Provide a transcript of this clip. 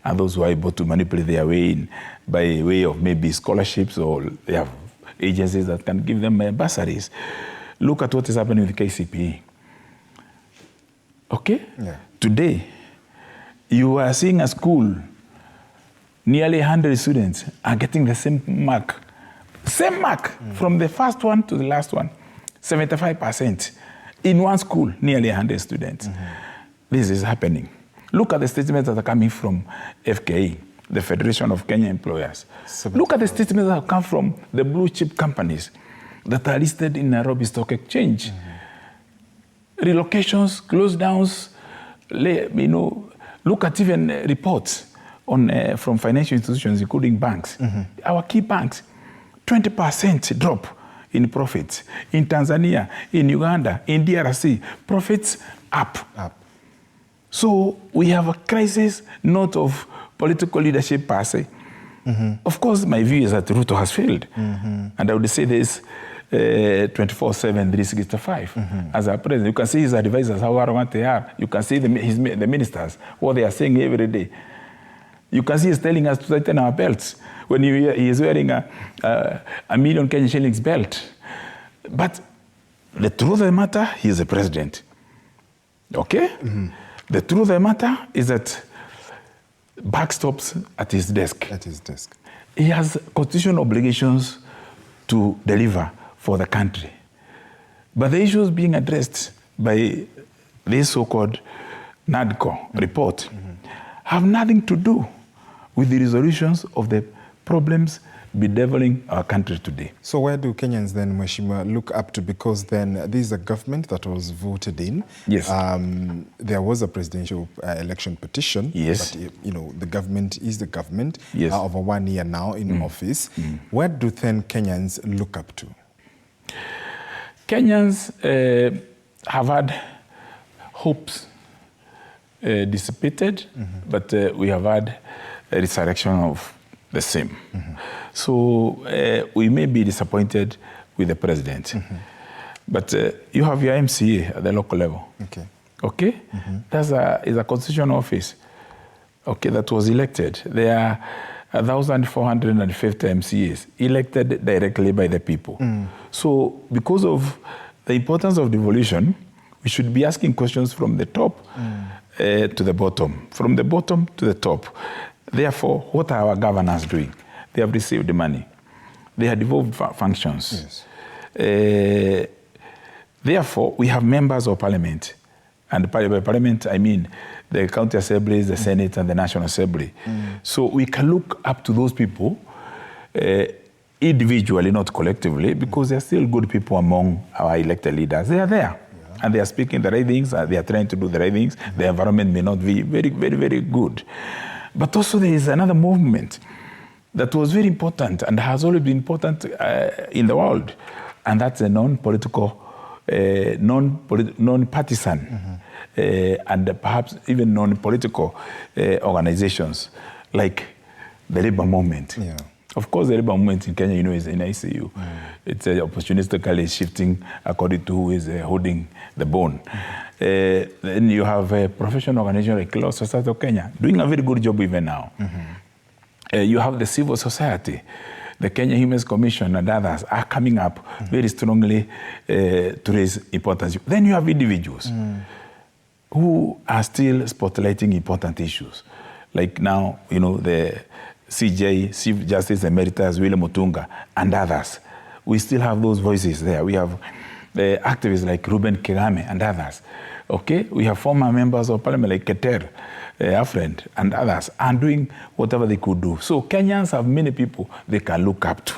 and those who are able to manipulate their way in by way of maybe scholarships, or they have agencies that can give them bursaries. Look at what is happening with KCPE. Okay? Yeah. Today, you are seeing a school, nearly 100 students are getting the same mark. Same mark from the first one to the last one. 75% in one school, nearly 100 students. This is happening. Look at the statements that are coming from FKE, the Federation of Kenya Employers. Look at the statements that have come from the blue chip companies that are listed in Nairobi Stock Exchange. Relocations, close downs, you know, look at even reports on from financial institutions, including banks. Our key banks, 20% drop in profits. In Tanzania, in Uganda, in DRC, profits up. So we have a crisis not of political leadership per se. Of course, my view is that Ruto has failed. And I would say this 24/7, 365. As a president, you can see his advisors, how arrogant they are. You can see the ministers, what they are saying every day. You can see he's telling us to tighten our belts when he is wearing a million Kenyan shillings belt. But the truth of the matter, he is the president. Okay? The truth of the matter is that buck stops at his desk. At his desk. He has constitutional obligations to deliver for the country. But the issues being addressed by this so-called NADCO report have nothing to do with the resolutions of the problems bedeviling our country today. So where do Kenyans then, Mheshimiwa, look up to? Because then this is a government that was voted in. Yes. There was a presidential election petition. Yes. But, you know, the government is the government. Yes. Over 1 year now in office. Where do then Kenyans look up to? Kenyans have had hopes dissipated, but we have had a resurrection of the same. So we may be disappointed with the president, but you have your MCA at the local level. Okay? That's is a constitutional office, okay, that was elected. There are 1,450 MCAs elected directly by the people. So because of the importance of devolution, we should be asking questions from the top to the bottom, from the bottom to the top. Therefore, what are our governors doing? They have received the money. They have devolved functions. Yes. Therefore, we have members of parliament. And by parliament, I mean the county assemblies, the Senate, and the National Assembly. So we can look up to those people individually, not collectively, because they're still good people among our elected leaders. They are there. And they are speaking the right things, they are trying to do the right things. The environment may not be very, very, very good. But also there is another movement that was very important and has always been important in the world, and that's a non-political, non-partisan, and perhaps even non-political organizations like the labor movement. Of course, the labor movement in Kenya, you know, is in ICU. It's opportunistically shifting according to who is holding the bone. Then you have a professional organization like Law Society of Kenya doing a very good job even now. You have the civil society, the Kenya Human Rights Commission and others are coming up very strongly to raise importance. Then you have individuals who are still spotlighting important issues. Like now, you know, the CJ, Chief Justice Emeritus William Mutunga, and others. We still have those voices there. We have activists like Ruben Kigame and others. Okay? We have former members of parliament like Keter, our friend, and others, and doing whatever they could do. So Kenyans have many people they can look up to.